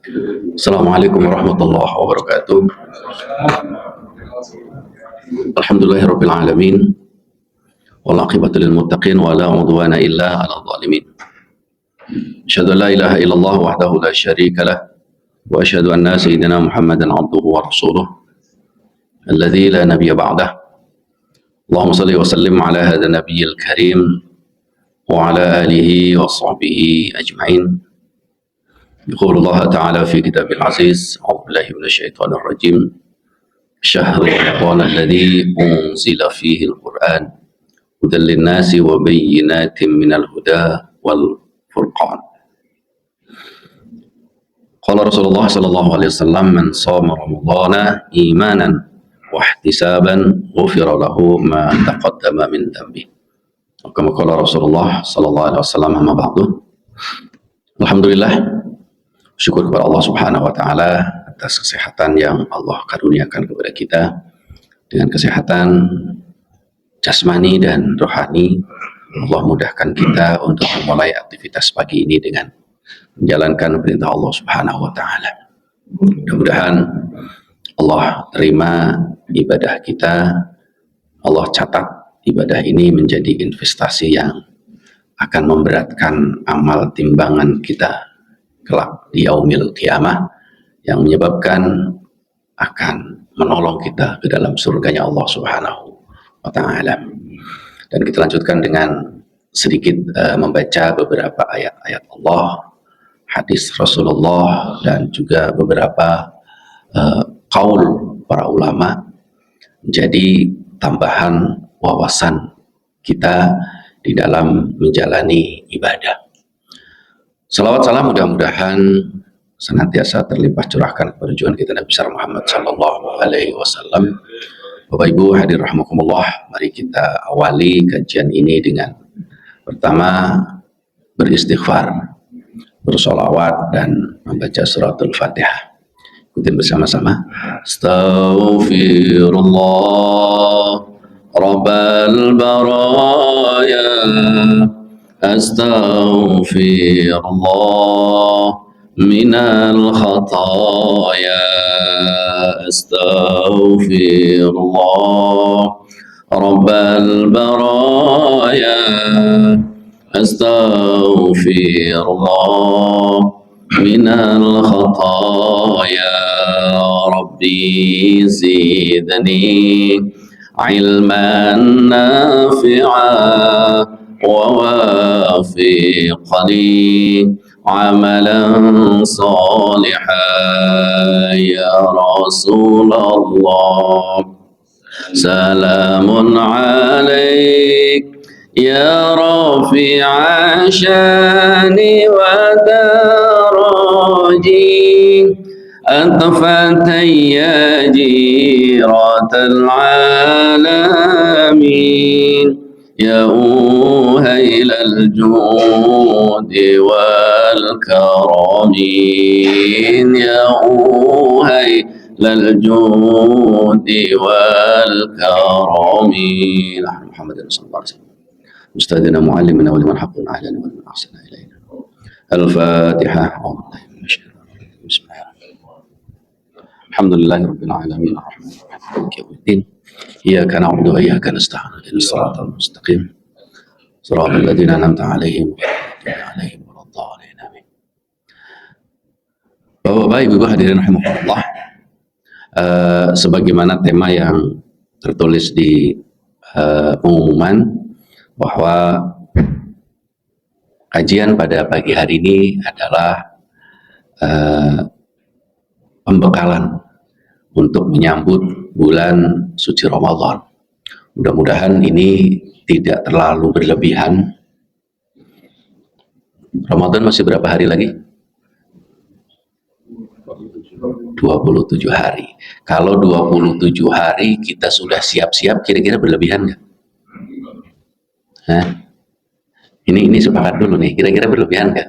Assalamualaikum warahmatullahi wabarakatuh. Alhamdulillahirabbil alamin. Wal aqibatu lil muttaqin wa la udwana illa 'alal zalimin. Asyhadu an la ilaha illallah wahdahu la syarika lah wa asyhadu anna sayyidina Muhammadan 'abduhu wa rasuluh alladzi la nabiyya ba'dah. Allahumma shalli wa sallim ala hadzal nabiyil karim wa ala alihi wa sahbihi ajma'in. يقول الله تعالى في كتابه العزيز أعوذ بالله من الشيطان الرجيم شهر رمضان الذي أنزل فيه القرآن هدى للناس وبينات من الهدى والفرقان قال رسول الله صلى الله عليه وسلم من صام رمضان إيمانا واحتسابا غفر له ما تقدم من ذنبه كما قال رسول الله صلى الله عليه وسلم أما بعد. Alhamdulillah, syukur kepada Allah Subhanahu wa Ta'ala atas kesehatan yang Allah karuniakan kepada kita, dengan kesehatan jasmani dan rohani. Allah mudahkan kita untuk memulai aktivitas pagi ini dengan menjalankan perintah Allah Subhanahu wa Ta'ala. Mudah-mudahan Allah terima ibadah kita, Allah catat ibadah ini menjadi investasi yang akan memberatkan amal timbangan kita kelak di yaumil qiyamah, yang menyebabkan akan menolong kita ke dalam surganya Allah Subhanahu wa Ta'ala. Dan kita lanjutkan dengan sedikit membaca beberapa ayat-ayat Allah, hadis Rasulullah, dan juga beberapa qaul para ulama, menjadi tambahan wawasan kita di dalam menjalani ibadah. Salawat salam mudah-mudahan senantiasa terlimpah curahkan kepada junjungan kita Nabi besar Muhammad sallallahu alaihi wasallam. Bapak Ibu hadir rahimakumullah, mari kita awali kajian ini dengan pertama beristighfar, bersolawat, dan membaca suratul Fatihah. Ikutin bersama-sama. Astaghfirullah Rabbal baraya, astaghfirullah minal khataya, astaghfirullah rabbal baraya, astaghfirullah minal khataya, rabbi zidni ilman nafi'a ووافقني عملا صالحا يا رسول الله سلام عليك يا رفيع شاني ودرجي أنت فتى جيرة العالمين يا أوهيل الجود والكرم يا أوهيل الجود والكرم نحن محمد صلى الله عليه وسلم أستاذنا معلمنا ولمن حق أعلن ولمن أحسن إلينا. الفاتحة. بسم الله الحمد لله رب العالمين الرحمن الرحيم مالك يوم الدين إياك نعبد وإياك نستعين اهدنا الصراط المستقيم صراط الذين أنعمت عليهم غير المغضوب عليهم ولا الضالين آمين. Bapak-bapak, Ibu-ibu hadirin rahimakumullah, sebagaimana tema yang tertulis di pengumuman bahwa kajian pada pagi hari ini adalah pembekalan untuk menyambut bulan suci Ramadan. Mudah-mudahan ini tidak terlalu berlebihan. Ramadan masih berapa hari lagi? 27 hari. Kalau 27 hari kita sudah siap-siap, kira-kira berlebihan nggak? Hah? Ini sepakat dulu nih, kira-kira berlebihan nggak?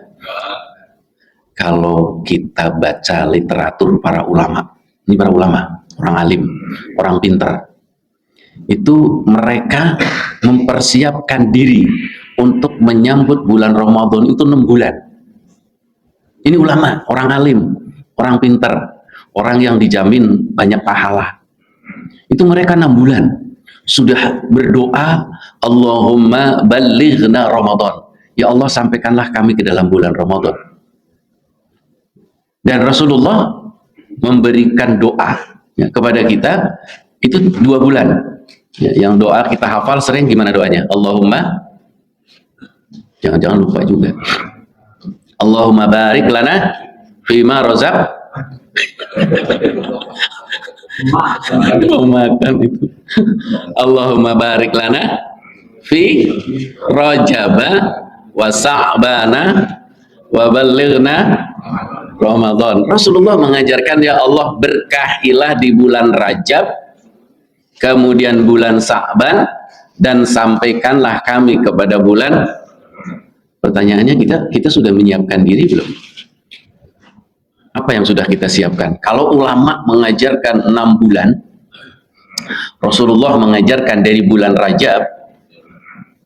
Kalau kita baca literatur para ulama, ini para ulama, orang alim, orang pintar, itu mereka mempersiapkan diri untuk menyambut bulan Ramadan itu 6 bulan. Ini ulama, orang alim, orang pintar, orang yang dijamin banyak pahala. Itu mereka 6 bulan sudah berdoa, Allahumma ballighna Ramadan. Ya Allah, sampaikanlah kami ke dalam bulan Ramadan. Dan Rasulullah memberikan doa ya, kepada kita itu 2 bulan. Ya, yang doa kita hafal sering gimana doanya? Allahumma, jangan-jangan lupa juga. Allahumma barik lana fima rozak. Mau makan itu. Allahumma barik lana fi rajaba wa sa'bana wa ballighna Ramadan. Rasulullah mengajarkan, ya Allah, berkahilah di bulan Rajab, kemudian bulan Sa'ban, dan sampaikanlah kami kepada bulan. Pertanyaannya, kita sudah menyiapkan diri belum? Apa yang sudah kita siapkan? Kalau ulama mengajarkan 6 bulan, Rasulullah mengajarkan dari bulan Rajab,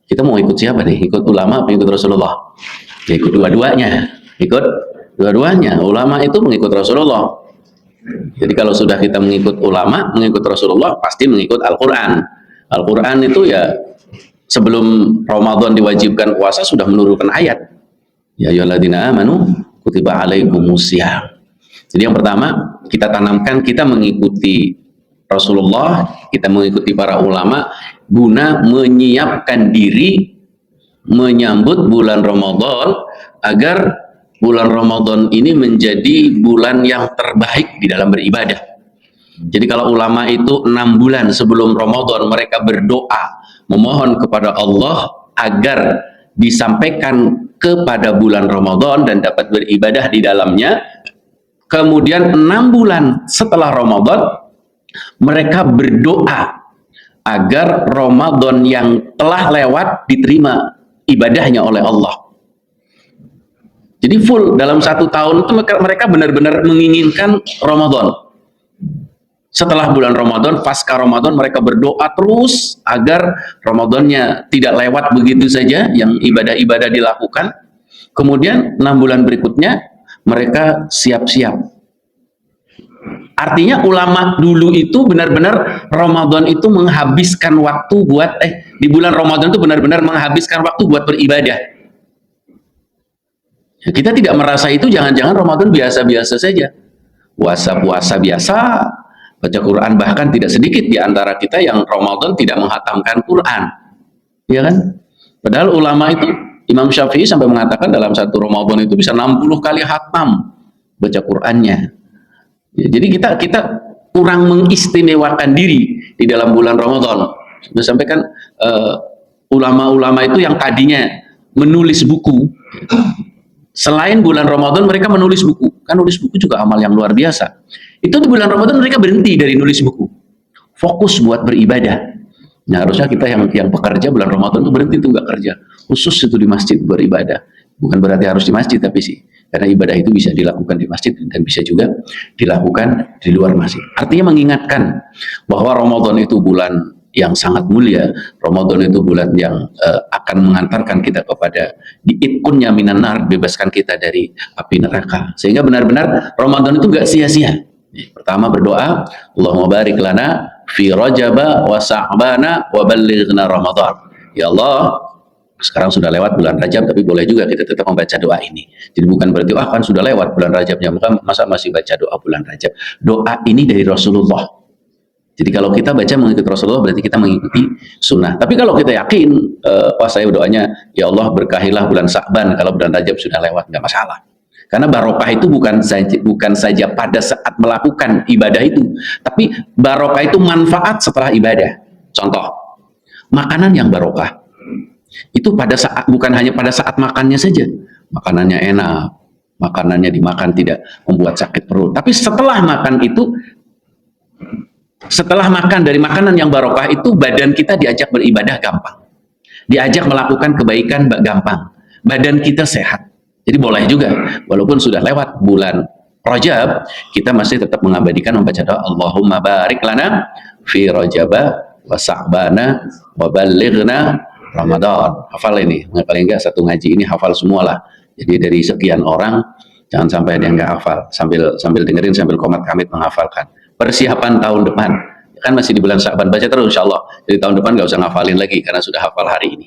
kita mau ikut siapa nih? Ikut ulama atau ikut Rasulullah? Ya, ikut dua-duanya. Ikut dua-duanya. Ulama itu mengikut Rasulullah. Jadi kalau sudah kita mengikut ulama, mengikut Rasulullah, pasti mengikut Al-Quran. Al-Quran itu ya sebelum Ramadan diwajibkan puasa sudah menurunkan ayat. Ya ayyuhalladzina amanu kutiba alaikumusiyam. Jadi yang pertama kita tanamkan, kita mengikuti Rasulullah, kita mengikuti para ulama guna menyiapkan diri menyambut bulan Ramadan agar bulan Ramadan ini menjadi bulan yang terbaik di dalam beribadah. Jadi kalau ulama itu 6 bulan sebelum Ramadan mereka berdoa memohon kepada Allah agar disampaikan kepada bulan Ramadan dan dapat beribadah di dalamnya. Kemudian 6 bulan setelah Ramadan mereka berdoa agar Ramadan yang telah lewat diterima ibadahnya oleh Allah. Jadi full dalam 1 tahun itu mereka benar-benar menginginkan Ramadan. Setelah bulan Ramadan, pasca Ramadan mereka berdoa terus agar Ramadannya tidak lewat begitu saja, yang ibadah-ibadah dilakukan. Kemudian 6 bulan berikutnya mereka siap-siap. Artinya ulama dulu itu benar-benar Ramadan itu menghabiskan waktu buat di bulan Ramadan itu benar-benar menghabiskan waktu buat beribadah. Ya, kita tidak merasa itu, jangan-jangan Ramadan biasa-biasa saja. Puasa-puasa biasa, baca Quran, bahkan tidak sedikit di antara kita yang Ramadan tidak menghatamkan Quran. Ya kan? Padahal ulama itu, Imam Syafi'i sampai mengatakan dalam 1 Ramadan itu bisa 60 kali khatam baca Qurannya. Ya, jadi kita kurang mengistimewakan diri di dalam bulan Ramadan. Sudah sampaikan ulama-ulama itu yang tadinya menulis buku, selain bulan Ramadan mereka menulis buku. Kan nulis buku juga amal yang luar biasa. Itu di bulan Ramadan mereka berhenti dari nulis buku, fokus buat beribadah. Nah, harusnya kita yang pekerja bulan Ramadan itu berhenti tuh, nggak kerja, khusus itu di masjid beribadah. Bukan berarti harus di masjid, tapi sih karena ibadah itu bisa dilakukan di masjid dan bisa juga dilakukan di luar masjid. Artinya mengingatkan bahwa Ramadan itu bulan yang sangat mulia. Ramadan itu bulan yang akan mengantarkan kita kepada diitkunnya minan nar, bebaskan kita dari api neraka. Sehingga benar-benar Ramadan itu nggak sia-sia. Pertama berdoa, Allahumma barik lana fi rajaba wa sa'bana wa ballighna Ramadan. Ya Allah, sekarang sudah lewat bulan Rajab, tapi boleh juga kita tetap membaca doa ini. Jadi bukan berarti kan sudah lewat bulan Rajabnya, masa masih baca doa bulan Rajab. Doa ini dari Rasulullah. Jadi kalau kita baca mengikuti Rasulullah berarti kita mengikuti sunnah. Tapi kalau kita yakin, saya doanya, ya Allah berkahilah bulan Sa'ban kalau bulan Rajab sudah lewat, nggak masalah. Karena barokah itu bukan saja pada saat melakukan ibadah itu, tapi barokah itu manfaat setelah ibadah. Contoh, makanan yang barokah itu pada saat, bukan hanya pada saat makannya saja, makanannya enak, makanannya dimakan tidak membuat sakit perut, tapi setelah makan itu, setelah makan dari makanan yang barokah itu, badan kita diajak beribadah gampang, diajak melakukan kebaikan gampang, badan kita sehat. Jadi boleh juga, walaupun sudah lewat bulan Rajab, kita masih tetap mengabadikan membaca doa Allahumma barik lana fi rajaba wa sa'bana wa ballighna Ramadan. Hafal ini, paling enggak satu ngaji ini hafal semualah. Jadi dari sekian orang Jangan sampai ada yang nggak hafal, sambil dengerin, sambil komat kamit menghafalkan. Persiapan tahun depan, kan masih di bulan Sya'ban, baca terus insya Allah. Jadi tahun depan nggak usah ngafalin lagi karena sudah hafal hari ini.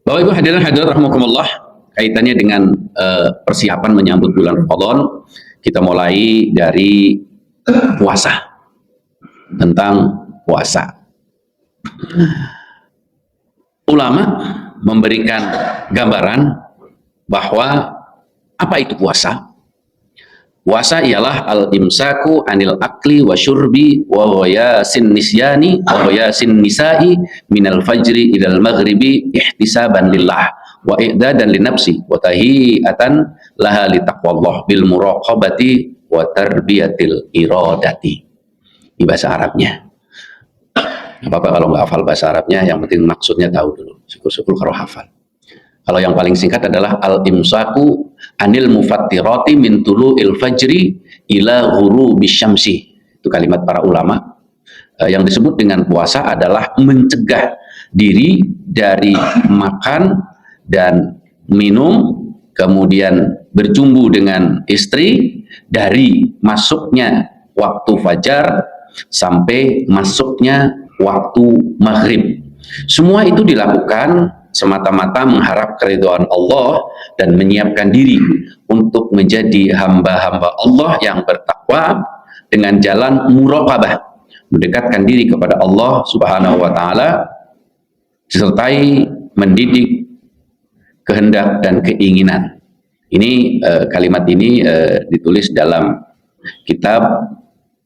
Bapak Ibu hadirin hadirat rahimakumullah, kaitannya dengan persiapan menyambut bulan Ramadan, kita mulai dari puasa. Tentang puasa. Ulama memberikan gambaran bahwa apa itu puasa? Puasa ialah al-imsaku anil akli wa syurbi wa ghayasin nisyani wa ghayasin nisa'i minal fajri ilal maghribi ihtisaban lillah wa i'dadan linafsi wa tahiatan laha litaqwallah bil muraqabati wa tarbiyatil iradati. Di bahasa Arabnya. Apa-apa kalau nggak hafal bahasa Arabnya, yang penting maksudnya tahu dulu. Syukur-syukur kalau hafal. Kalau yang paling singkat adalah al-imsaku anil mufattirati min tulu'il fajri ila ghurubi syamsi. Itu kalimat para ulama. Yang disebut dengan puasa adalah mencegah diri dari makan dan minum, kemudian berjumbu dengan istri dari masuknya waktu fajar sampai masuknya waktu maghrib. Semua itu dilakukan semata-mata mengharap keridhaan Allah dan menyiapkan diri untuk menjadi hamba-hamba Allah yang bertakwa dengan jalan muraqabah, mendekatkan diri kepada Allah Subhanahu wa taala disertai mendidik kehendak dan keinginan. Ini kalimat ini ditulis dalam kitab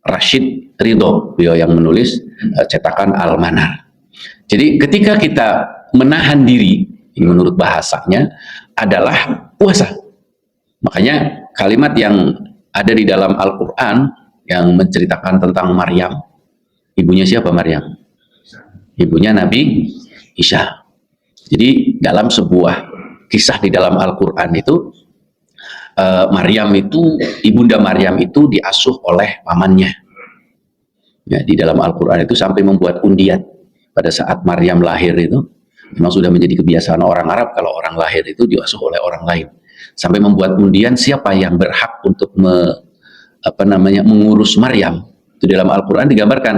Rashid Ridho, beliau yang menulis cetakan Al-Manar. Jadi ketika kita menahan diri, ini menurut bahasanya adalah puasa. Makanya kalimat yang ada di dalam Al-Quran yang menceritakan tentang Maryam, ibunya siapa Maryam? Ibunya Nabi Isa. Jadi dalam sebuah kisah di dalam Al-Quran itu, Maryam itu, ibunda Maryam itu diasuh oleh pamannya. Ya, di dalam Al-Quran itu sampai membuat undian. Pada saat Maryam lahir itu, memang sudah menjadi kebiasaan orang Arab kalau orang lahir itu diasuh oleh orang lain. Sampai membuat undian siapa yang berhak untuk mengurus Maryam. Itu dalam Al-Quran digambarkan.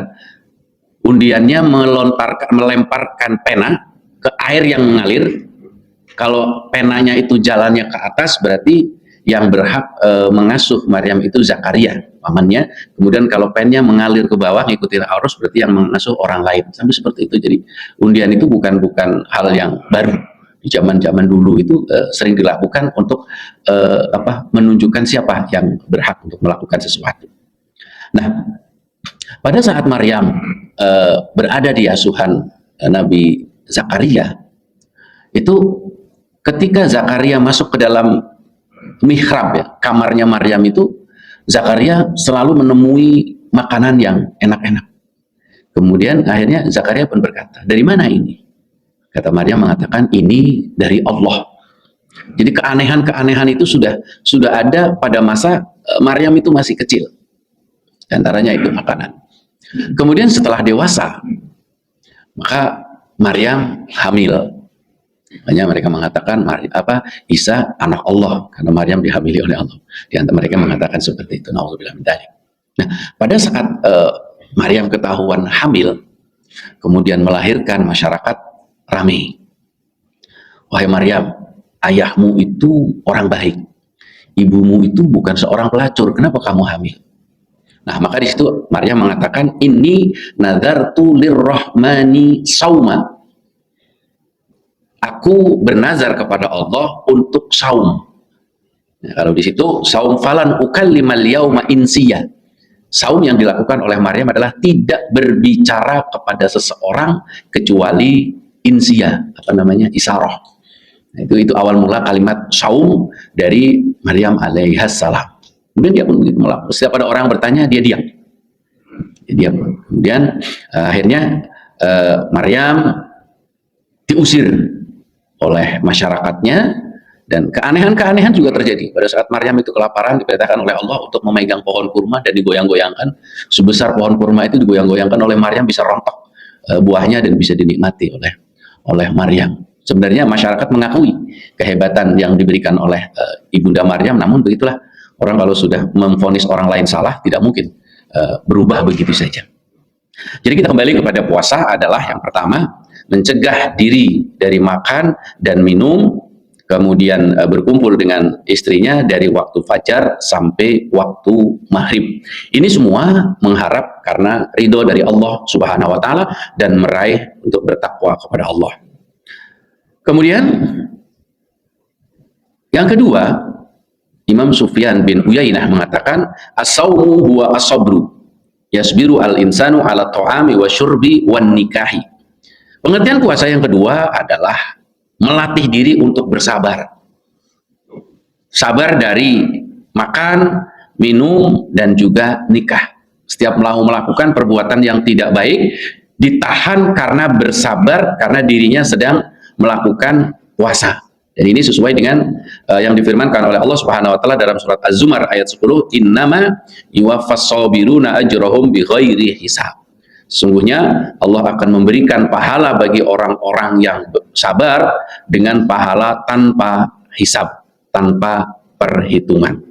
Undiannya melemparkan pena ke air yang mengalir. Kalau penanya itu jalannya ke atas, berarti yang berhak mengasuh Maryam itu Zakaria, pamannya. Kemudian kalau pennya mengalir ke bawah ngikuti arus, berarti yang mengasuh orang lain. Sampai seperti itu. Jadi undian itu bukan hal yang baru. Di zaman-zaman dulu itu sering dilakukan untuk menunjukkan siapa yang berhak untuk melakukan sesuatu. Nah, pada saat Maryam berada di asuhan Nabi Zakaria, itu ketika Zakaria masuk ke dalam mihrab, ya, kamarnya Maryam itu, Zakaria selalu menemui makanan yang enak-enak. Kemudian akhirnya Zakaria pun berkata, dari mana ini? Kata Maryam mengatakan, ini dari Allah. Jadi keanehan-keanehan itu sudah ada pada masa Maryam itu masih kecil. Di antaranya itu makanan. Kemudian setelah dewasa, maka Maryam hamil. Makanya mereka mengatakan Isa anak Allah karena Maryam dihamili oleh Allah. Di antara mereka mengatakan seperti itu. Nauzubillah min dzalik. Nah, pada saat Maryam ketahuan hamil, kemudian melahirkan, masyarakat ramai. Wahai Maryam, ayahmu itu orang baik, ibumu itu bukan seorang pelacur. Kenapa kamu hamil? Nah, maka di situ Maryam mengatakan, inni nadartu lirrahmani sauma. Aku bernazar kepada Allah untuk saum. Nah, kalau di situ saum falan ukallimal yauma insiya. Saum yang dilakukan oleh Maryam adalah tidak berbicara kepada seseorang kecuali insiya, isyarah. Nah, itu awal mula kalimat saum dari Maryam alaihissalam. Kemudian dia pun begitu melakukan. Setiap ada orang bertanya, dia diam. Kemudian akhirnya Maryam diusir oleh masyarakatnya, dan keanehan-keanehan juga terjadi. Pada saat Maryam itu kelaparan, diperintahkan oleh Allah untuk memegang pohon kurma dan digoyang-goyangkan. Sebesar pohon kurma itu digoyang-goyangkan oleh Maryam, bisa rontok buahnya dan bisa dinikmati oleh Maryam. Sebenarnya masyarakat mengakui kehebatan yang diberikan oleh Ibunda Maryam, namun begitulah orang kalau sudah memvonis orang lain salah, tidak mungkin berubah begitu saja. Jadi kita kembali kepada puasa adalah yang pertama, mencegah diri dari makan dan minum, kemudian berkumpul dengan istrinya dari waktu fajar sampai waktu maghrib. Ini semua mengharap karena ridho dari Allah Subhanahu wa Ta'ala dan meraih untuk bertakwa kepada Allah. Kemudian yang kedua, Imam Sufyan bin Uyainah mengatakan, as-sawmu huwa as-sabru yasbiru al-insanu ala ta'ami wa syurbi wan nikahi. Pengertian puasa yang kedua adalah melatih diri untuk bersabar. Sabar dari makan, minum, dan juga nikah. Setiap melakukan perbuatan yang tidak baik, ditahan karena bersabar, karena dirinya sedang melakukan puasa. Dan ini sesuai dengan yang difirmankan oleh Allah Subhanahu wa Ta'ala dalam surat Az-Zumar ayat 10, innama yuwaffas sabiruna ajrahum bighairi hisab. Sesungguhnya Allah akan memberikan pahala bagi orang-orang yang sabar dengan pahala tanpa hisab, tanpa perhitungan.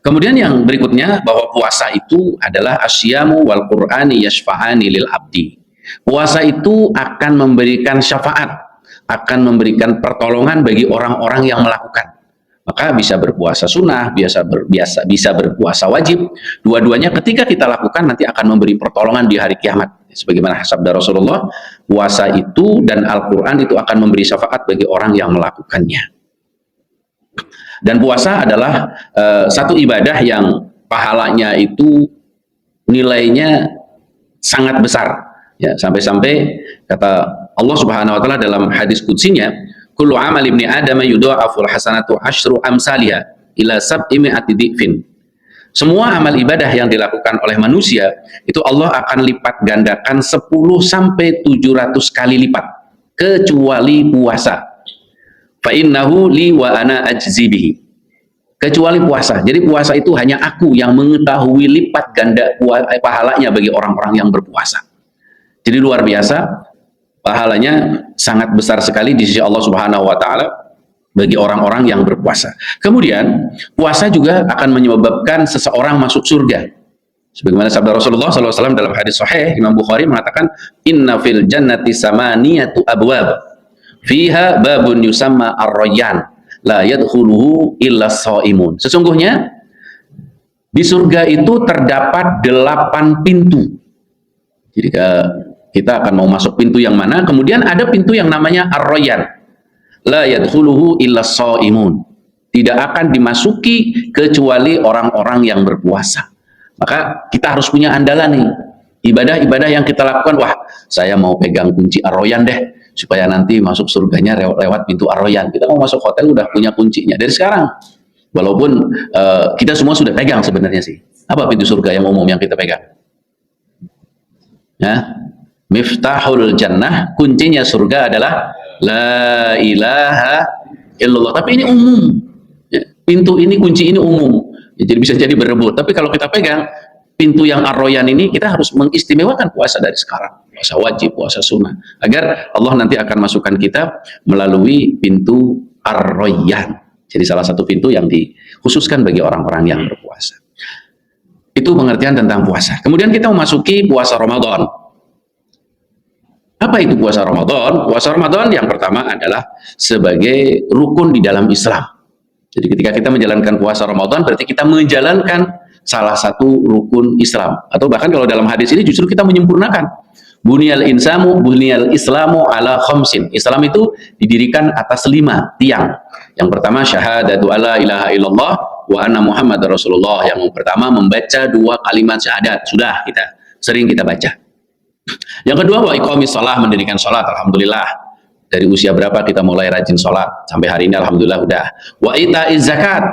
Kemudian yang berikutnya, bahwa puasa itu adalah asyamu wal qur'ani yashfa'ani lil abdi. Puasa itu akan memberikan syafaat, akan memberikan pertolongan bagi orang-orang yang melakukan. Maka bisa berpuasa sunnah, bisa berpuasa wajib. Dua-duanya ketika kita lakukan nanti akan memberi pertolongan di hari kiamat. Sebagaimana sabda Rasulullah, puasa itu dan Al-Quran itu akan memberi syafaat bagi orang yang melakukannya. Dan puasa adalah satu ibadah yang pahalanya itu nilainya sangat besar. Ya, sampai-sampai kata Allah Subhanahu wa Ta'ala dalam hadis qudsinya, kullu amal ibni adam yudha'aful hasanatu asyru amsalha ila sab'i mi'ati dhifin. Semua amal ibadah yang dilakukan oleh manusia itu Allah akan lipat gandakan 10 sampai 700 kali lipat kecuali puasa. Fa innahu li wa ana ajzi bihi. Kecuali puasa. Jadi puasa itu hanya aku yang mengetahui lipat ganda pahalanya bagi orang-orang yang berpuasa. Jadi luar biasa. Pahalanya sangat besar sekali di sisi Allah Subhanahu wa Ta'ala bagi orang-orang yang berpuasa. Kemudian puasa juga akan menyebabkan seseorang masuk surga. Sebagaimana sabda Rasulullah SAW dalam hadis sahih, Imam Bukhari mengatakan, inna fil jannati samaniyatu abwab fiha babun yusamma ar-rayyan la yadkhuluhu illa shaimun. Sesungguhnya di surga itu terdapat 8 pintu. Jadi kita akan mau masuk pintu yang mana, kemudian ada pintu yang namanya ar-rayyan, la yadkhuluhu illa shaimun, tidak akan dimasuki kecuali orang-orang yang berpuasa. Maka kita harus punya andalan nih, ibadah-ibadah yang kita lakukan. Wah, saya mau pegang kunci ar-rayyan deh, supaya nanti masuk surganya lewat pintu ar-rayyan. Kita mau masuk hotel udah punya kuncinya dari sekarang, walaupun kita semua sudah pegang sebenarnya sih. Apa pintu surga yang umum yang kita pegang? Ya, Miftahul Jannah, kuncinya surga adalah La ilaha illallah. Tapi ini umum. Ya, pintu ini, kunci ini umum. Ya, jadi bisa jadi berebut. Tapi kalau kita pegang pintu yang ar-rayyan ini, kita harus mengistimewakan puasa dari sekarang. Puasa wajib, puasa sunnah. Agar Allah nanti akan masukkan kita melalui pintu ar-rayyan. Jadi salah satu pintu yang dikhususkan bagi orang-orang yang berpuasa. Itu pengertian tentang puasa. Kemudian kita memasuki puasa Ramadan. Apa itu puasa Ramadan? Puasa Ramadan yang pertama adalah sebagai rukun di dalam Islam. Jadi ketika kita menjalankan puasa Ramadan, berarti kita menjalankan salah satu rukun Islam. Atau bahkan kalau dalam hadis ini justru kita menyempurnakan. Bunyal Islamu ala khamsin. Islam itu didirikan atas 5 tiang. Yang pertama syahadatu alla ilaha illallah wa anna Muhammad Rasulullah. Yang pertama membaca 2 kalimat syahadat. Sudah sering kita baca. Yang kedua, wa iqamis shalah, mendirikan salat. Alhamdulillah, dari usia berapa kita mulai rajin salat sampai hari ini alhamdulillah udah. Wa itaiz zakat,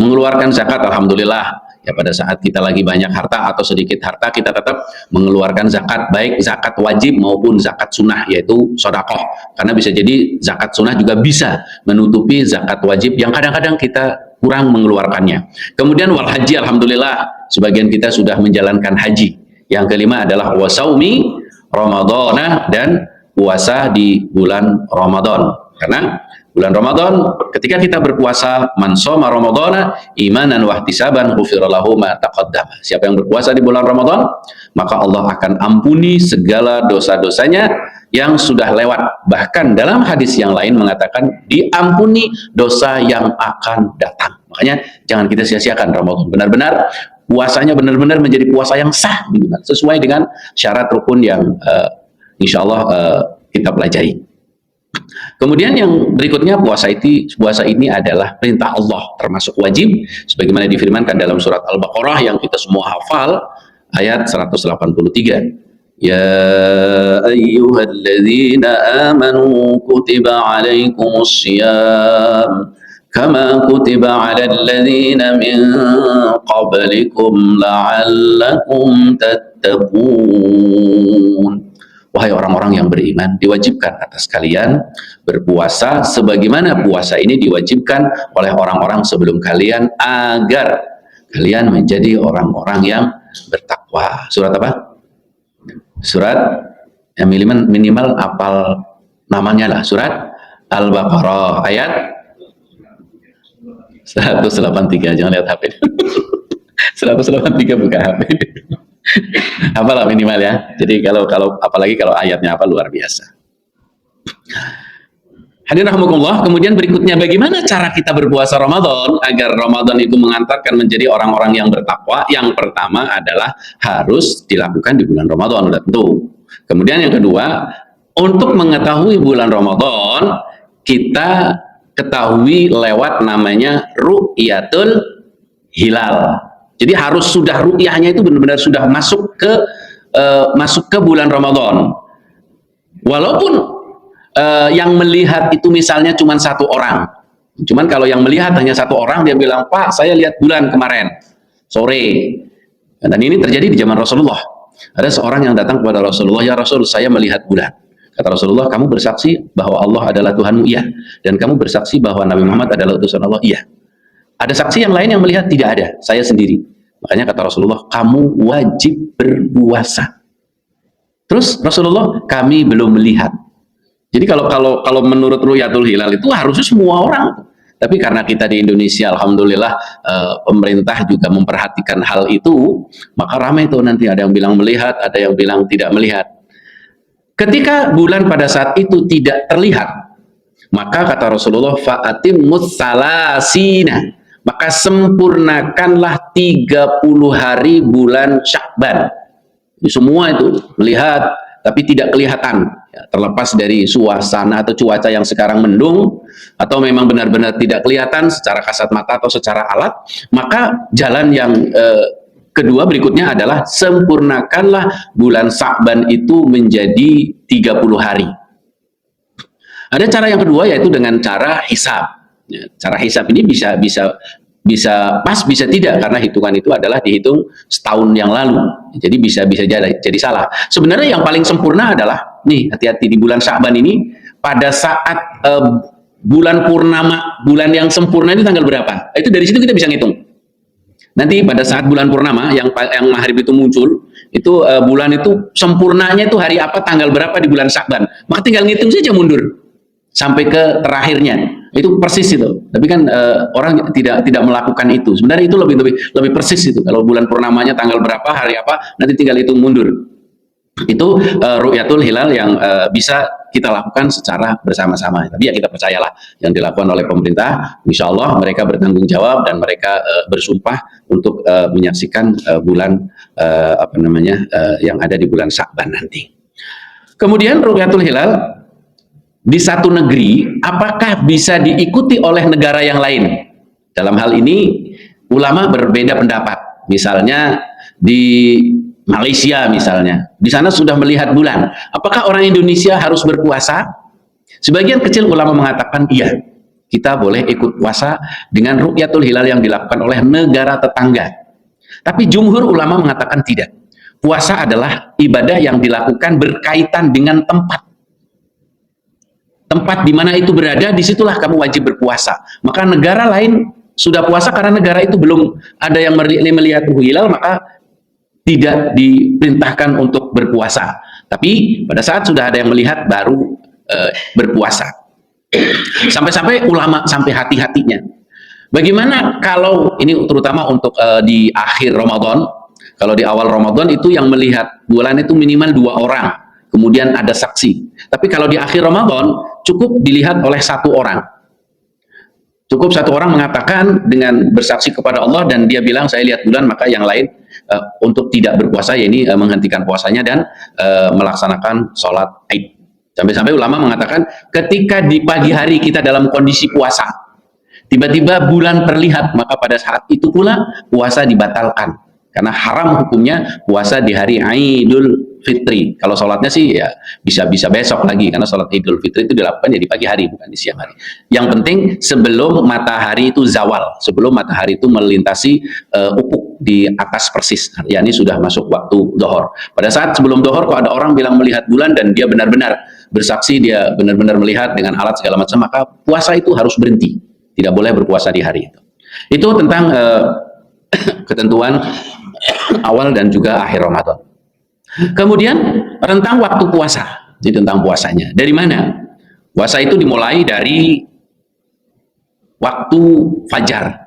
mengeluarkan zakat. Alhamdulillah, ya pada saat kita lagi banyak harta atau sedikit harta, kita tetap mengeluarkan zakat, baik zakat wajib maupun zakat sunnah, yaitu sedekah. Karena bisa jadi zakat sunnah juga bisa menutupi zakat wajib yang kadang-kadang kita kurang mengeluarkannya. Kemudian wal haji, alhamdulillah sebagian kita sudah menjalankan haji. Yang kelima adalah wasaumi Ramadana, dan puasa di bulan Ramadan. Karena bulan Ramadan, ketika kita berpuasa, man shoma ramadhana imanan wa ihtisaban ghufira lahu ma taqaddama. Siapa yang berpuasa di bulan Ramadan, maka Allah akan ampuni segala dosa-dosanya yang sudah lewat. Bahkan dalam hadis yang lain mengatakan diampuni dosa yang akan datang. Makanya jangan kita sia-siakan Ramadan. Benar-benar puasanya benar-benar menjadi puasa yang sah, sesuai dengan syarat rukun yang insya Allah kita pelajari. Kemudian yang berikutnya, puasa ini adalah perintah Allah, termasuk wajib, sebagaimana difirmankan dalam surat Al-Baqarah yang kita semua hafal, ayat 183. Ya ayyuhalladzina amanu kutiba alaikumus syiyam kama kutiba alal ladzina min qablikum la'allakum tattaqun. Wahai orang-orang yang beriman, diwajibkan atas kalian berpuasa sebagaimana puasa ini diwajibkan oleh orang-orang sebelum kalian agar kalian menjadi orang-orang yang bertakwa. Surat apa? Surat yang minimal apal namanya lah. Surat Al-Baqarah ayat 183. Jangan lihat HP. 183 buka HP. Apalah minimal ya. Jadi kalau apalagi kalau ayatnya apa, luar biasa. Hadirin rahimakumullah. Kemudian berikutnya, bagaimana cara kita berpuasa Ramadan agar Ramadan itu mengantarkan menjadi orang-orang yang bertakwa? Yang pertama adalah harus dilakukan di bulan Ramadan, sudah tentu. Kemudian yang kedua, untuk mengetahui bulan Ramadan, kita ketahui lewat namanya ru'yatul hilal. Jadi harus sudah ru'yahnya itu benar-benar sudah masuk ke bulan Ramadan. Walaupun yang melihat itu misalnya cuma satu orang. Cuman kalau yang melihat hanya satu orang, dia bilang, "Pak, saya lihat bulan kemarin sore." Dan ini terjadi di zaman Rasulullah. Ada seorang yang datang kepada Rasulullah, "Ya Rasul, saya melihat bulan." Kata Rasulullah, "Kamu bersaksi bahwa Allah adalah Tuhanmu?" "Iya." "Dan kamu bersaksi bahwa Nabi Muhammad adalah utusan Allah?" "Iya." "Ada saksi yang lain yang melihat?" "Tidak ada, saya sendiri." Makanya kata Rasulullah, "Kamu wajib berpuasa." Terus Rasulullah, "Kami belum melihat." Jadi kalau menurut ru'yatul hilal itu harusnya semua orang. Tapi karena kita di Indonesia, alhamdulillah, pemerintah juga memperhatikan hal itu, maka ramai itu nanti ada yang bilang melihat, ada yang bilang tidak melihat. Ketika bulan pada saat itu tidak terlihat, maka kata Rasulullah, fa'atimmus salasina, maka sempurnakanlah 30 hari bulan Sya'ban. Semua itu melihat tapi tidak kelihatan, ya, terlepas dari suasana atau cuaca yang sekarang mendung, atau memang benar-benar tidak kelihatan secara kasat mata atau secara alat, maka jalan yang kedua berikutnya adalah sempurnakanlah bulan Sya'ban itu menjadi 30 hari. Ada cara yang kedua, yaitu dengan cara hisab. Ya, cara hisab ini bisa pas, bisa tidak, karena hitungan itu adalah dihitung setahun yang lalu. Jadi bisa jadi salah. Sebenarnya yang paling sempurna adalah, nih, hati-hati di bulan Sya'ban ini, pada saat bulan purnama, bulan yang sempurna itu tanggal berapa? Itu dari situ kita bisa ngitung. Nanti pada saat bulan purnama yang maghrib itu muncul, itu bulan itu sempurnanya itu hari apa, tanggal berapa di bulan Sya'ban. Maka tinggal ngitung saja mundur sampai ke terakhirnya. Itu persis itu. Tapi kan orang tidak melakukan itu. Sebenarnya itu lebih persis itu. Kalau bulan purnamanya tanggal berapa, hari apa, nanti tinggal hitung mundur. Itu ru'yatul hilal yang bisa kita lakukan secara bersama-sama. Tapi ya kita percayalah yang dilakukan oleh pemerintah, insya Allah mereka bertanggung jawab dan mereka bersumpah untuk menyaksikan bulan yang ada di bulan Sya'ban nanti. Kemudian ru'yatul hilal di satu negeri, apakah bisa diikuti oleh negara yang lain? Dalam hal ini, ulama berbeda pendapat. Misalnya di Malaysia misalnya, di sana sudah melihat bulan. Apakah orang Indonesia harus berpuasa? Sebagian kecil ulama mengatakan iya, kita boleh ikut puasa dengan ru'yatul hilal yang dilakukan oleh negara tetangga. Tapi jumhur ulama mengatakan tidak. Puasa adalah ibadah yang dilakukan berkaitan dengan tempat. Tempat di mana itu berada, disitulah kamu wajib berpuasa. Maka negara lain sudah puasa karena negara itu belum ada yang melihat hilal, maka tidak diperintahkan untuk berpuasa. Tapi pada saat sudah ada yang melihat baru berpuasa. Sampai-sampai ulama sampai hati-hatinya. Bagaimana kalau ini terutama untuk di akhir Ramadan, kalau di awal Ramadan itu yang melihat bulan itu minimal 2 orang, kemudian ada saksi. Tapi kalau di akhir Ramadan cukup dilihat oleh 1 orang. Cukup 1 orang mengatakan dengan bersaksi kepada Allah dan dia bilang saya lihat bulan, maka yang lain untuk tidak berpuasa, yaitu menghentikan puasanya dan melaksanakan sholat Id. Sampai-sampai ulama mengatakan ketika di pagi hari kita dalam kondisi puasa, tiba-tiba bulan terlihat, maka pada saat itu pula puasa dibatalkan. Karena haram hukumnya puasa di hari Idul Fitri. Kalau sholatnya sih ya bisa besok lagi, karena sholat Idul Fitri itu dilakukan ya di pagi hari, bukan di siang hari. Yang penting sebelum matahari itu zawal, sebelum matahari itu melintasi ufuk di atas persis, yakni sudah masuk waktu dohor. Pada saat sebelum dohor, kalau ada orang bilang melihat bulan dan dia benar-benar bersaksi, dia benar-benar melihat dengan alat segala macam, maka puasa itu harus berhenti. Tidak boleh berpuasa di hari itu. Itu tentang ketentuan awal dan juga akhir Ramadan. Kemudian tentang waktu puasa. Jadi tentang puasanya. Dari mana? Puasa itu dimulai dari waktu fajar.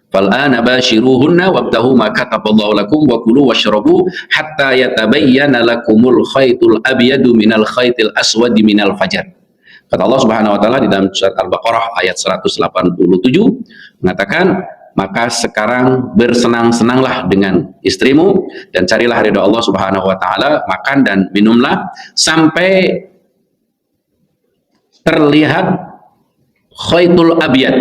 Fal'ana bashiruhunna wabtahu ma kataballahu lakum wa kulu washrabu hatta yatabayyana lakumul khaytul abyadu minal khaytil aswadi minal fajar. Kata Allah Subhanahu wa taala di dalam surat Al-Baqarah ayat 187 mengatakan, maka sekarang bersenang-senanglah dengan istrimu dan carilah ridha Allah Subhanahu wa taala, makan dan minumlah sampai terlihat khaytul abyad,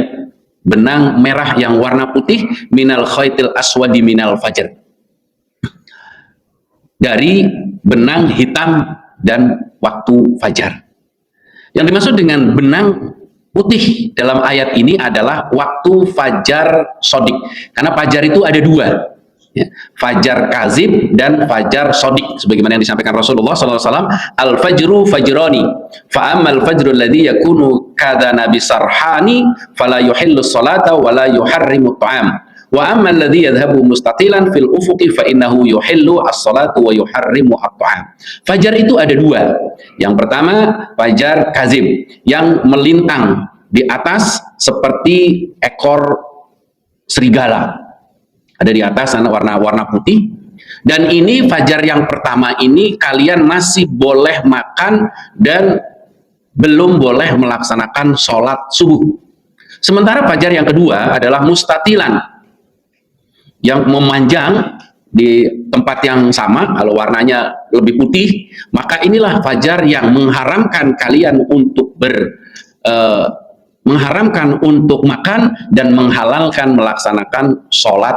benang merah yang warna putih, minal khaytil aswadi minal fajr, dari benang hitam dan waktu fajar. Yang dimaksud dengan benang putih dalam ayat ini adalah waktu fajar sodik. Karena fajar itu ada 2, ya, fajar kazib dan fajar sodik. Sebagaimana yang disampaikan Rasulullah SAW, al-fajru fajroni, fa'amal fajru alladhi yakunu kadana bisarhani, fala yuhillu salata wala yuharrimu ta'am. Wa amma alladhi yadhhabu mustatilan fil ufuqi fa innahu yuhillu as-salatu wa yuharrimu at-ta'am. Fajar itu ada 2. Yang pertama fajar kazib, yang melintang di atas seperti ekor serigala. Ada di atas sana warna putih. Dan ini fajar yang pertama ini kalian masih boleh makan dan belum boleh melaksanakan sholat subuh. Sementara fajar yang kedua adalah mustatilan, yang memanjang di tempat yang sama, kalau warnanya lebih putih, maka inilah fajar yang mengharamkan kalian untuk mengharamkan untuk makan dan menghalalkan melaksanakan sholat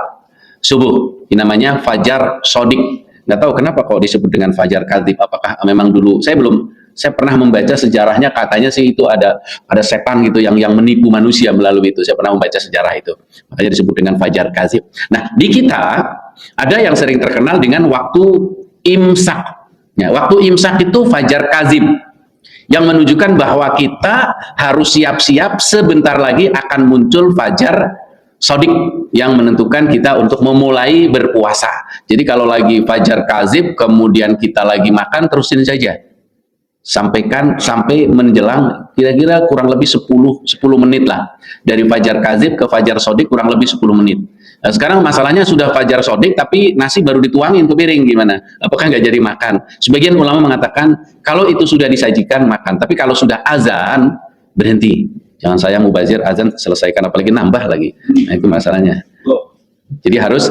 subuh. Ini namanya fajar sodik. Nggak tahu kenapa kok disebut dengan fajar kadzib. Apakah memang dulu saya pernah membaca sejarahnya, katanya sih itu ada setan gitu yang menipu manusia melalui itu. Saya pernah membaca sejarah itu, makanya disebut dengan fajar kadzib. Nah, di kita ada yang sering terkenal dengan waktu imsak. Ya, waktu imsak itu fajar kadzib, yang menunjukkan bahwa kita harus siap-siap, sebentar lagi akan muncul fajar sodik yang menentukan kita untuk memulai berpuasa. Jadi kalau lagi fajar kadzib kemudian kita lagi makan, terusin saja sampai menjelang kira-kira kurang lebih 10 menit lah, dari fajar kadzib ke fajar sodik kurang lebih 10 menit. Nah, sekarang masalahnya sudah fajar sodik tapi nasi baru dituangin ke piring, gimana? Apakah nggak jadi makan? Sebagian ulama mengatakan kalau itu sudah disajikan makan, tapi kalau sudah azan berhenti. Jangan saya mubazir, azan selesaikan, apalagi nambah lagi. Nah, itu masalahnya. Jadi harus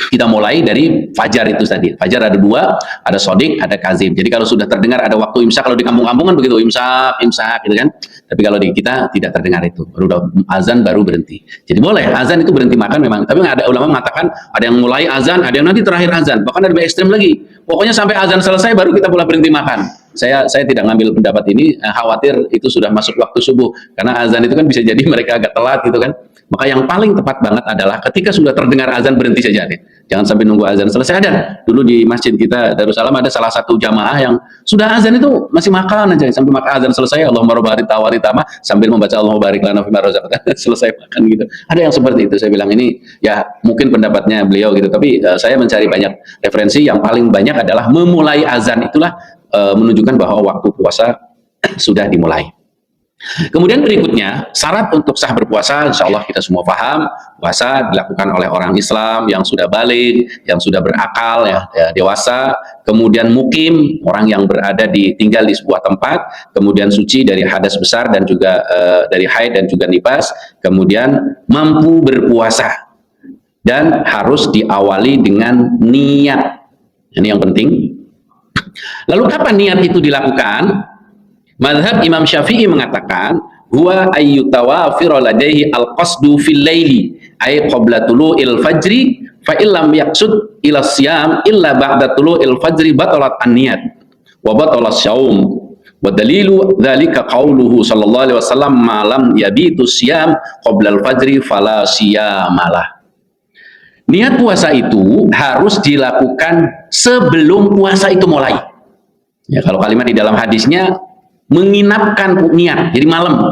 kita mulai dari fajar itu tadi. Fajar ada 2, ada sodik, ada kazib. Jadi kalau sudah terdengar ada waktu imsak, kalau di kampung-kampung kan begitu, imsak gitu kan. Tapi kalau di kita tidak terdengar itu, baru azan baru berhenti. Jadi boleh azan itu berhenti makan memang. Tapi ada ulama mengatakan ada yang mulai azan, ada yang nanti terakhir azan. Bahkan ada lebih ekstrim lagi. Pokoknya sampai azan selesai baru kita mulai berhenti makan. saya tidak ngambil pendapat ini, khawatir itu sudah masuk waktu subuh, karena azan itu kan bisa jadi mereka agak telat gitu kan. Maka yang paling tepat banget adalah ketika sudah terdengar azan berhenti saja deh. Jangan sampai nunggu azan selesai. Ada dulu di masjid kita Darussalam ada salah satu jamaah yang sudah azan itu masih makan aja sampai makan azan selesai, Allahumma rabb harita waritama, sambil membaca Allahumma barik lana fima razaqtana, selesai makan gitu. Ada yang seperti itu. Saya bilang ini ya mungkin pendapatnya beliau gitu, tapi saya mencari banyak referensi, yang paling banyak adalah memulai azan itulah menunjukkan bahwa waktu puasa sudah dimulai. Kemudian berikutnya, syarat untuk sah berpuasa, insya Allah kita semua paham, puasa dilakukan oleh orang Islam yang sudah balik, yang sudah berakal, ya dewasa, kemudian mukim, orang yang tinggal di sebuah tempat, kemudian suci dari hadas besar dan juga dari haid dan juga nifas, kemudian mampu berpuasa, dan harus diawali dengan niat. Ini yang penting. Lalu kapan niat itu dilakukan? Mazhab Imam Syafi'i mengatakan huwa ayyutawafira ladaihi al-qasdu fil laili ay qabla tulu'il fajri fa illam yaqsud ila siyam illa ba'da tulu'il fajri batalat an-niyat wa batalas syaum wa dalilu dzalika qauluhu sallallahu alaihi wasallam ma lam yabitu siyam qabla al-fajri fala siyamalah. Niat puasa itu harus dilakukan sebelum puasa itu mulai. Ya, kalau kalimat di dalam hadisnya menginapkan niat, jadi malam.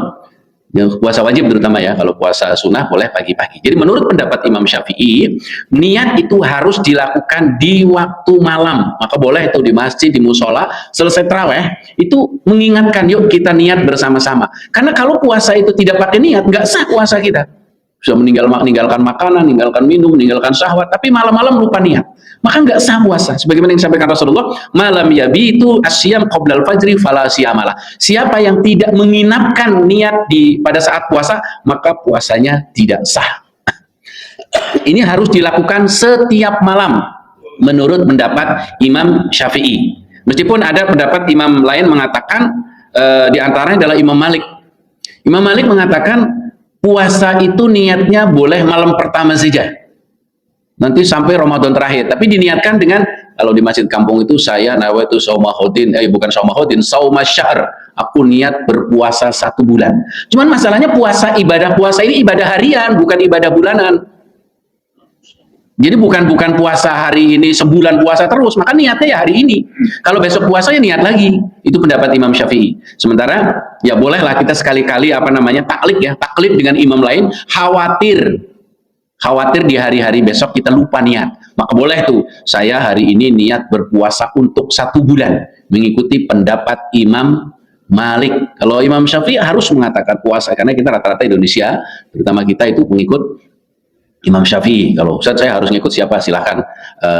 Yang puasa wajib terutama ya, kalau puasa sunnah boleh pagi-pagi. Jadi menurut pendapat Imam Syafi'i, niat itu harus dilakukan di waktu malam. Maka boleh itu di masjid, di musola, selesai tarawih, itu mengingatkan, yuk kita niat bersama-sama. Karena kalau puasa itu tidak pakai niat, nggak sah puasa kita. Bisa meninggalkan makanan, meninggalkan minum, meninggalkan syahwat, tapi malam-malam lupa niat, maka nggak sah puasa. Sebagaimana yang disampaikan Rasulullah, malam yabitu asyam qoblal fajri fala siyamalah. Siapa yang tidak menginapkan niat pada saat puasa, maka puasanya tidak sah. Ini harus dilakukan setiap malam menurut pendapat Imam Syafi'i. Meskipun ada pendapat imam lain mengatakan diantaranya adalah Imam Malik. Imam Malik mengatakan puasa itu niatnya boleh malam pertama saja, nanti sampai Ramadan terakhir, tapi diniatkan dengan, kalau di masjid kampung itu saya nawaitu saumahodin, bukan saumahodin, saumasyahr, aku niat berpuasa 1 bulan. Cuman masalahnya ibadah puasa ini ibadah harian, bukan ibadah bulanan. Jadi bukan puasa hari ini sebulan puasa terus, maka niatnya ya hari ini. Kalau besok puasa ya niat lagi. Itu pendapat Imam Syafi'i. Sementara ya bolehlah kita sekali-kali taklid dengan imam lain, khawatir di hari-hari besok kita lupa niat. Maka boleh tuh, saya hari ini niat berpuasa untuk 1 bulan, mengikuti pendapat Imam Malik. Kalau Imam Syafi'i harus mengatakan puasa, karena kita rata-rata Indonesia, terutama kita itu pengikut Imam Syafi'i. Kalau Ustaz saya harus ngikut siapa, silahkan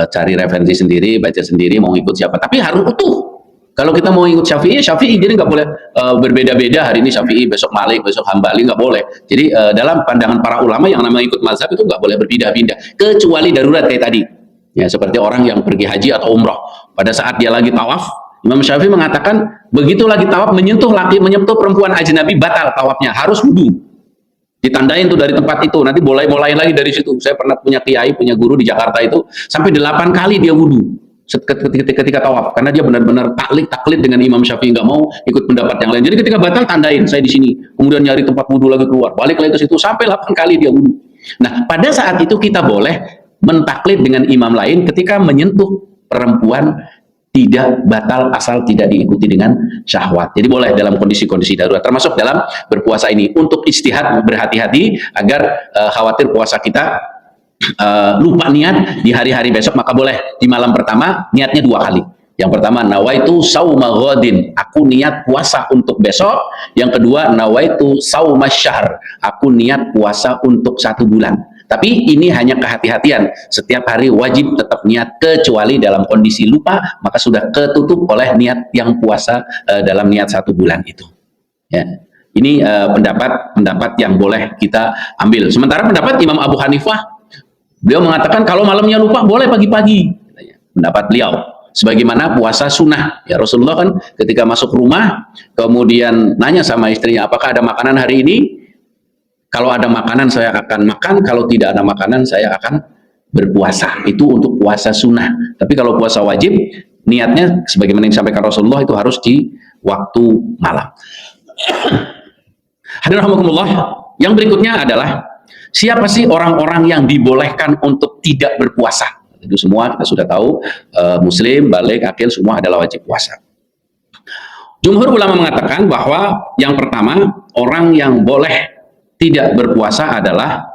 cari referensi sendiri, baca sendiri mau ikut siapa, tapi harus utuh. Kalau kita mau ikut Syafi'i, jadi nggak boleh berbeda-beda, hari ini Syafi'i, besok Malik, besok Hambali, nggak boleh. Jadi dalam pandangan para ulama yang namanya ikut mazhab itu nggak boleh berpindah-pindah, kecuali darurat kayak tadi. Ya, seperti orang yang pergi haji atau umroh, pada saat dia lagi tawaf, Imam Syafi'i mengatakan begitu lagi tawaf menyentuh perempuan ajnabi, batal tawafnya, harus wudu. Ditandain tuh dari tempat itu, nanti mulai lagi dari situ. Saya pernah punya kiai, punya guru di Jakarta itu, sampai 8 kali dia wudu ketika tawaf, karena dia benar-benar taklid dengan Imam Syafi'i, nggak mau ikut pendapat yang lain. Jadi ketika batal, tandain saya di sini, kemudian nyari tempat wudu lagi keluar, balik lagi ke situ, sampai 8 kali dia wudu. Nah, pada saat itu kita boleh mentaklid dengan imam lain ketika menyentuh perempuan, tidak batal asal tidak diikuti dengan syahwat. Jadi boleh dalam kondisi-kondisi darurat, termasuk dalam berpuasa ini. Untuk ijtihad, berhati-hati agar khawatir puasa kita lupa niat di hari-hari besok, maka boleh di malam pertama niatnya 2 kali. Yang pertama, nawaitu sauma ghadin, aku niat puasa untuk besok. Yang kedua, nawaitu saumasyahr, aku niat puasa untuk 1 bulan. Tapi ini hanya kehati-hatian, setiap hari wajib tetap niat, kecuali dalam kondisi lupa, maka sudah ketutup oleh niat yang puasa dalam niat 1 bulan itu. Ya. Ini pendapat yang boleh kita ambil. Sementara pendapat Imam Abu Hanifah, beliau mengatakan kalau malamnya lupa boleh pagi-pagi. Pendapat beliau, sebagaimana puasa sunnah. Ya, Rasulullah kan ketika masuk rumah, kemudian nanya sama istrinya, apakah ada makanan hari ini? Kalau ada makanan saya akan makan, kalau tidak ada makanan saya akan berpuasa. Itu untuk puasa sunnah. Tapi kalau puasa wajib, niatnya sebagaimana yang disampaikan Rasulullah itu harus di waktu malam. Hadirin rahimakumullah, yang berikutnya adalah siapa sih orang-orang yang dibolehkan untuk tidak berpuasa? Itu semua kita sudah tahu, muslim, baligh, akil semua adalah wajib puasa. Jumhur ulama mengatakan bahwa yang pertama, orang yang boleh tidak berpuasa adalah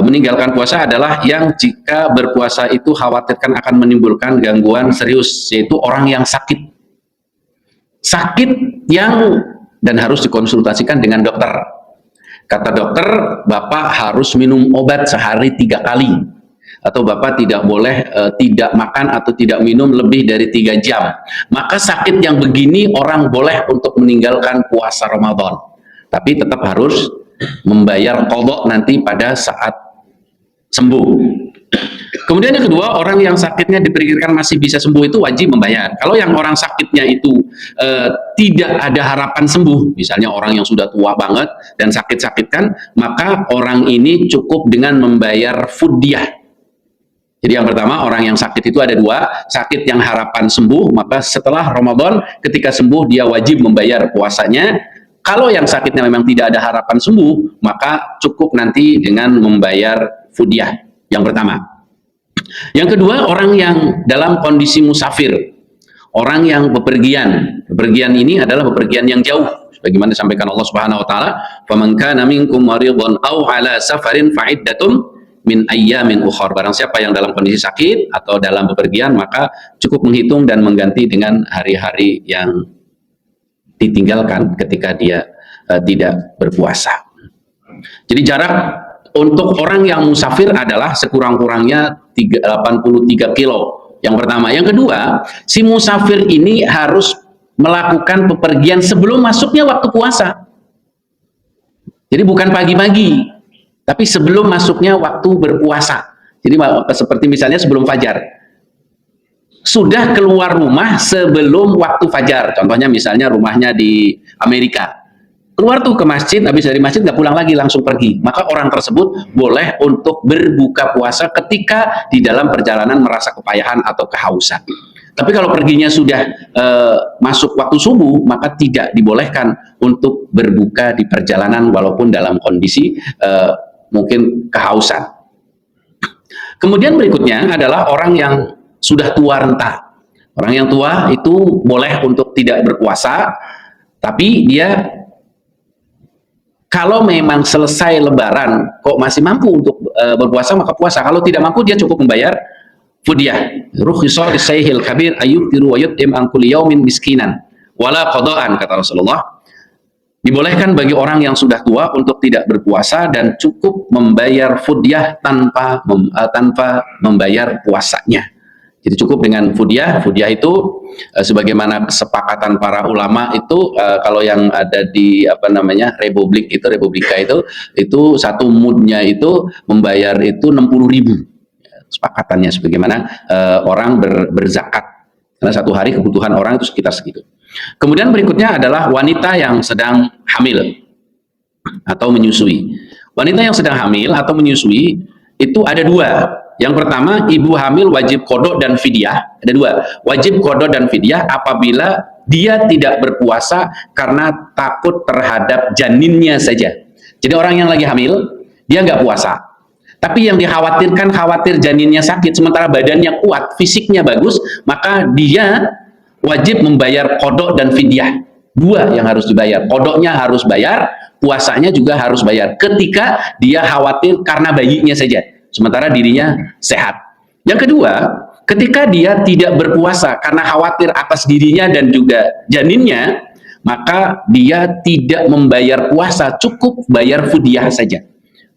meninggalkan puasa adalah yang jika berpuasa itu khawatirkan akan menimbulkan gangguan serius, yaitu orang yang sakit. Sakit yang dan harus dikonsultasikan dengan dokter. Kata dokter, Bapak harus minum obat sehari 3 kali. Atau Bapak tidak boleh tidak makan atau tidak minum lebih dari 3 jam. Maka sakit yang begini orang boleh untuk meninggalkan puasa Ramadan. Tapi tetap harus membayar qadha nanti pada saat sembuh. Kemudian yang kedua, orang yang sakitnya diperkirakan masih bisa sembuh itu wajib membayar. Kalau yang orang sakitnya itu tidak ada harapan sembuh, misalnya orang yang sudah tua banget dan sakit-sakitkan, maka orang ini cukup dengan membayar fidyah. Jadi yang pertama, orang yang sakit itu ada 2, sakit yang harapan sembuh, maka setelah Ramadan ketika sembuh dia wajib membayar puasanya. Kalau yang sakitnya memang tidak ada harapan sembuh, maka cukup nanti dengan membayar fidyah. Yang pertama. Yang kedua, orang yang dalam kondisi musafir, orang yang bepergian. Bepergian ini adalah bepergian yang jauh. Sebagaimana disampaikan Allah Subhanahu wa taala, "Faman kana minkum maridhan aw ala safarin fa'iddatum min ayyamin ukhar." Barang siapa yang dalam kondisi sakit atau dalam bepergian, maka cukup menghitung dan mengganti dengan hari-hari yang ditinggalkan ketika dia tidak berpuasa. Jadi jarak untuk orang yang musafir adalah sekurang-kurangnya 83 kilo. Yang pertama. Yang kedua, si musafir ini harus melakukan bepergian sebelum masuknya waktu puasa. Jadi bukan pagi-pagi, tapi sebelum masuknya waktu berpuasa. Jadi seperti misalnya sebelum fajar. Sudah keluar rumah sebelum waktu fajar. Contohnya misalnya rumahnya di Amerika. Keluar tuh ke masjid, habis dari masjid nggak pulang lagi, langsung pergi. Maka orang tersebut boleh untuk berbuka puasa ketika di dalam perjalanan merasa kepayahan atau kehausan. Tapi kalau perginya sudah masuk waktu subuh, maka tidak dibolehkan untuk berbuka di perjalanan walaupun dalam kondisi mungkin kehausan. Kemudian berikutnya adalah orang yang sudah tua renta. Orang yang tua itu boleh untuk tidak berpuasa, tapi dia kalau memang selesai lebaran kok masih mampu untuk berpuasa, maka puasa. Kalau tidak mampu, dia cukup membayar fidyah. Rukhisa lisayhil kabir ayyuftiru wa yut'im an kulli yaumin miskinan wala qada'an, kata Rasulullah. Dibolehkan bagi orang yang sudah tua untuk tidak berpuasa dan cukup membayar fidyah tanpa membayar puasanya. Jadi cukup dengan fidyah. Fidyah itu sebagaimana kesepakatan para ulama itu kalau yang ada di Republika itu satu mudnya itu membayar itu 60.000. Sepakatannya sebagaimana orang berzakat. Karena satu hari kebutuhan orang itu sekitar segitu. Kemudian berikutnya adalah wanita yang sedang hamil atau menyusui. Wanita yang sedang hamil atau menyusui itu ada 2. Yang pertama, ibu hamil wajib qadha dan fidyah. Ada 2, wajib qadha dan fidyah apabila dia tidak berpuasa karena takut terhadap janinnya saja. Jadi orang yang lagi hamil, dia nggak puasa. Tapi yang dikhawatirkan, khawatir janinnya sakit, sementara badannya kuat, fisiknya bagus, maka dia wajib membayar qadha dan fidyah. 2 yang harus dibayar. Qadhanya harus bayar, puasanya juga harus bayar. Ketika dia khawatir karena bayinya saja, sementara dirinya sehat. Yang kedua, ketika dia tidak berpuasa karena khawatir atas dirinya dan juga janinnya, maka dia tidak membayar puasa, cukup bayar fidyah saja.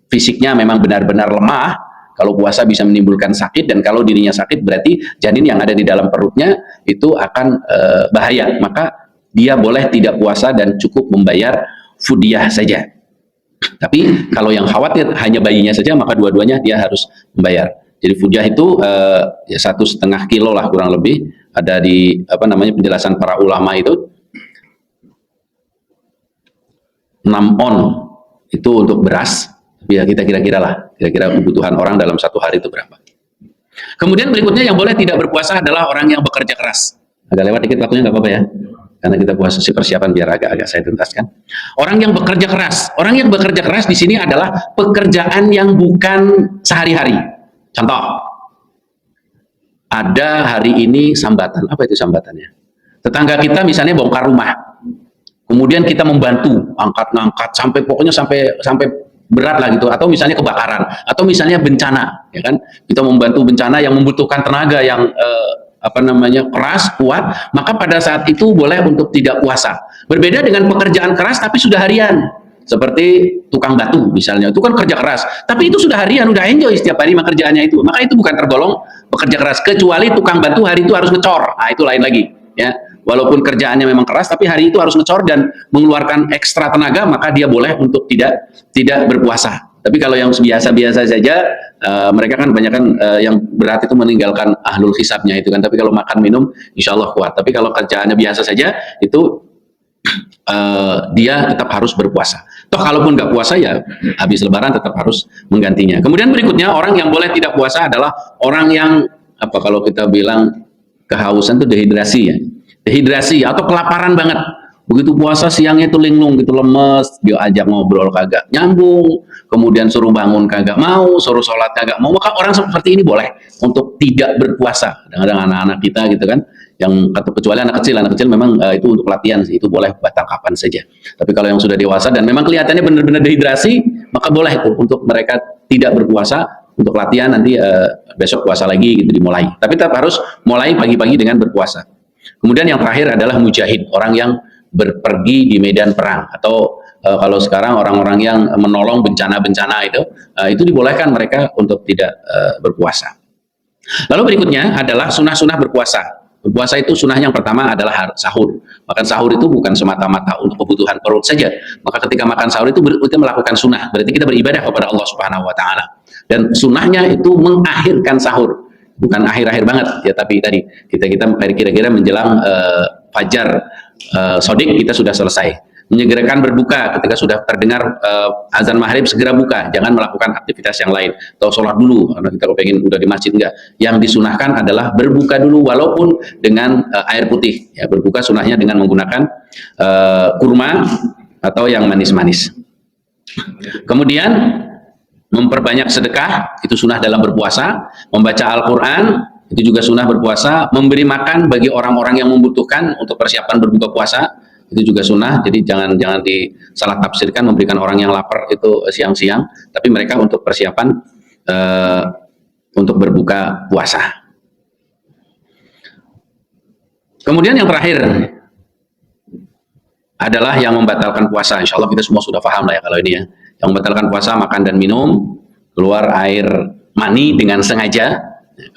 Fisiknya memang benar-benar lemah, kalau puasa bisa menimbulkan sakit, dan kalau dirinya sakit berarti janin yang ada di dalam perutnya itu akan bahaya. Maka dia boleh tidak puasa dan cukup membayar fidyah saja. Tapi kalau yang khawatir hanya bayinya saja, maka dua-duanya dia harus membayar. Jadi fidyah itu ya 1,5 kilo lah kurang lebih. Ada di penjelasan para ulama itu 6 on itu untuk beras. Ya kita kira-kira lah, kira-kira kebutuhan orang dalam satu hari itu berapa. Kemudian berikutnya yang boleh tidak berpuasa adalah orang yang bekerja keras. Agak lewat dikit waktunya, nggak apa-apa ya, karena kita puasa si persiapan biar agak-agak saya tuntaskan. Orang yang bekerja keras, orang yang bekerja keras di sini adalah pekerjaan yang bukan sehari-hari. Contoh, ada hari ini sambatan. Apa itu sambatannya? Tetangga kita misalnya bongkar rumah, kemudian kita membantu angkat-ngangkat sampai pokoknya sampai berat lah gitu, atau misalnya kebakaran, atau misalnya bencana, ya kan? Kita membantu bencana yang membutuhkan tenaga yang keras, kuat, maka pada saat itu boleh untuk tidak puasa. Berbeda dengan pekerjaan keras tapi sudah harian, seperti tukang batu misalnya, itu kan kerja keras, tapi itu sudah harian, udah enjoy setiap hari kerjaannya itu, maka itu bukan tergolong pekerja keras, kecuali tukang batu hari itu harus ngecor, nah itu lain lagi, ya. Walaupun kerjaannya memang keras, tapi hari itu harus ngecor dan mengeluarkan ekstra tenaga, maka dia boleh untuk tidak berpuasa. Tapi kalau yang biasa-biasa saja, mereka kan kebanyakan yang berat itu meninggalkan ahlul hisabnya itu kan. Tapi kalau makan minum, insya Allah kuat. Tapi kalau kerjaannya biasa saja, itu dia tetap harus berpuasa. Toh kalaupun nggak puasa ya habis lebaran tetap harus menggantinya. Kemudian berikutnya, orang yang boleh tidak puasa adalah orang yang kalau kita bilang kehausan itu dehidrasi ya. Dehidrasi atau kelaparan banget. Begitu puasa siangnya itu linglung gitu, lemes, dia ajak ngobrol kagak nyambung, kemudian suruh bangun kagak mau, suruh sholat kagak mau, maka orang seperti ini boleh untuk tidak berpuasa. Kadang-kadang anak-anak kita gitu kan, yang kecuali anak kecil memang itu untuk latihan sih, itu boleh batal kapan saja. Tapi kalau yang sudah dewasa dan memang kelihatannya benar-benar dehidrasi, maka boleh itu untuk mereka tidak berpuasa, untuk latihan nanti besok puasa lagi gitu dimulai. Tapi tetap harus mulai pagi-pagi dengan berpuasa. Kemudian yang terakhir adalah mujahid, orang yang berpergi di medan perang, atau kalau sekarang orang-orang yang menolong bencana-bencana itu dibolehkan mereka untuk tidak berpuasa. Lalu berikutnya adalah sunah-sunah berpuasa. Berpuasa itu sunah yang pertama adalah sahur. Makan sahur itu bukan semata-mata untuk kebutuhan perut saja. Maka ketika makan sahur itu kita melakukan sunah. Berarti kita beribadah kepada Allah Subhanahu Wa Taala. Dan sunahnya itu mengakhirkan sahur. Bukan akhir-akhir banget ya, tapi tadi kita kira-kira menjelang fajar sodik kita sudah selesai. Menyegerakan berbuka ketika sudah terdengar azan maghrib, segera buka, jangan melakukan aktivitas yang lain atau sholat dulu karena kita pengen udah di masjid, enggak. Yang disunahkan adalah berbuka dulu walaupun dengan air putih ya. Berbuka sunahnya dengan menggunakan kurma atau yang manis-manis. Kemudian memperbanyak sedekah, itu sunnah dalam berpuasa. Membaca Al-Quran, itu juga sunnah berpuasa. Memberi makan bagi orang-orang yang membutuhkan untuk persiapan berbuka puasa, itu juga sunnah. Jadi jangan disalah tafsirkan memberikan orang yang lapar itu siang-siang, tapi mereka untuk persiapan untuk berbuka puasa. Kemudian yang terakhir adalah yang membatalkan puasa. Insya Allah kita semua sudah paham lah ya kalau ini ya. Yang membatalkan puasa, makan dan minum, keluar air mani dengan sengaja.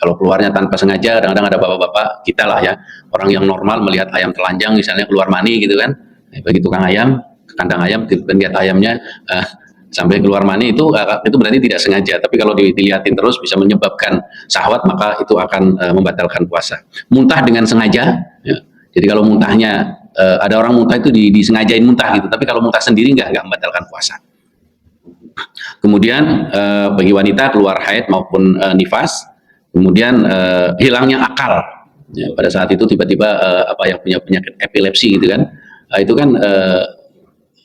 Kalau keluarnya tanpa sengaja, kadang-kadang ada bapak-bapak kita lah ya, orang yang normal melihat ayam telanjang misalnya keluar mani gitu kan, bagi tukang ayam, kandang ayam, lihat ayamnya sampai keluar mani, itu berarti tidak sengaja. Tapi kalau dilihatin terus bisa menyebabkan syahwat, maka itu akan membatalkan puasa. Muntah dengan sengaja ya. Jadi kalau muntahnya ada orang muntah itu disengajain muntah gitu, tapi kalau muntah sendiri nggak membatalkan puasa. Kemudian bagi wanita keluar haid maupun nifas, kemudian hilangnya akal ya, pada saat itu tiba-tiba yang punya penyakit epilepsi gitu kan, itu kan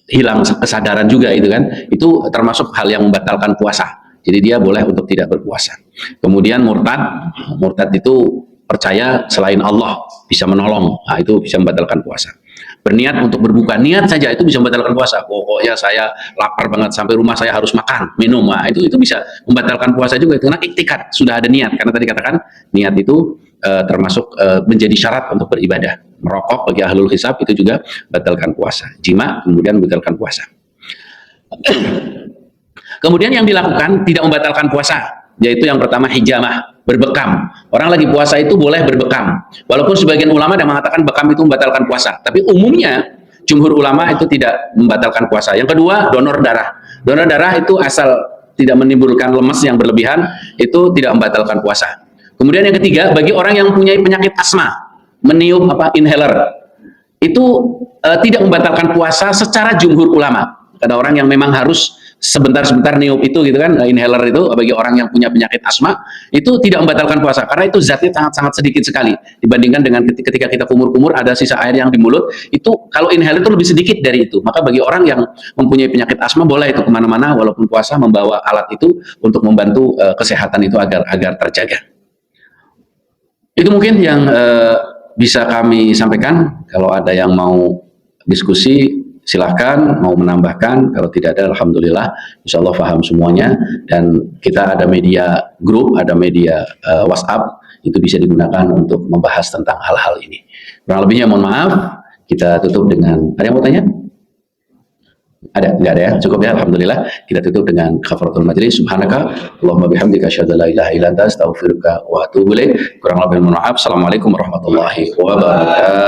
hilang kesadaran juga itu kan, itu termasuk hal yang membatalkan puasa. Jadi dia boleh untuk tidak berpuasa. Kemudian murtad itu percaya selain Allah bisa menolong, nah, itu bisa membatalkan puasa. Berniat untuk berbuka, niat saja itu bisa membatalkan puasa. Pokoknya saya lapar banget sampai rumah saya harus makan, minum, nah, itu bisa membatalkan puasa juga. Karena iktikad, sudah ada niat. Karena tadi katakan niat itu termasuk menjadi syarat untuk beribadah. Merokok bagi ahlul hisab itu juga batalkan puasa. Jima kemudian membatalkan puasa. Kemudian yang dilakukan tidak membatalkan puasa, yaitu yang pertama hijamah, berbekam. Orang lagi puasa itu boleh berbekam. Walaupun sebagian ulama yang mengatakan bekam itu membatalkan puasa, tapi umumnya jumhur ulama itu tidak membatalkan puasa. Yang kedua, donor darah. Donor darah itu asal tidak menimbulkan lemes yang berlebihan, itu tidak membatalkan puasa. Kemudian yang ketiga, bagi orang yang punya penyakit asma, meniup inhaler, itu tidak membatalkan puasa secara jumhur ulama. Ada orang yang memang harus sebentar-sebentar niup itu gitu kan, inhaler itu bagi orang yang punya penyakit asma itu tidak membatalkan puasa karena itu zatnya sangat-sangat sedikit sekali dibandingkan dengan ketika kita kumur-kumur ada sisa air yang di mulut. Itu kalau inhaler itu lebih sedikit dari itu. Maka bagi orang yang mempunyai penyakit asma boleh itu kemana-mana walaupun puasa membawa alat itu untuk membantu kesehatan itu agar terjaga. Itu mungkin yang bisa kami sampaikan. Kalau ada yang mau diskusi silahkan, mau menambahkan. Kalau tidak ada, alhamdulillah, insya Allah paham semuanya. Dan kita ada media grup, ada media WhatsApp, itu bisa digunakan untuk membahas tentang hal-hal ini. Kurang lebihnya mohon maaf. Kita tutup dengan, ada yang mau tanya? Ada? Enggak ada ya? Cukup ya, alhamdulillah. Kita tutup dengan kafaratul majlis. Subhanaka Allahumma bihamdika asyhadu an la ilaha illa anta astaghfiruka wa atubu ilaik. Kurang lebih mohon maaf. Assalamualaikum warahmatullahi wabarakatuh.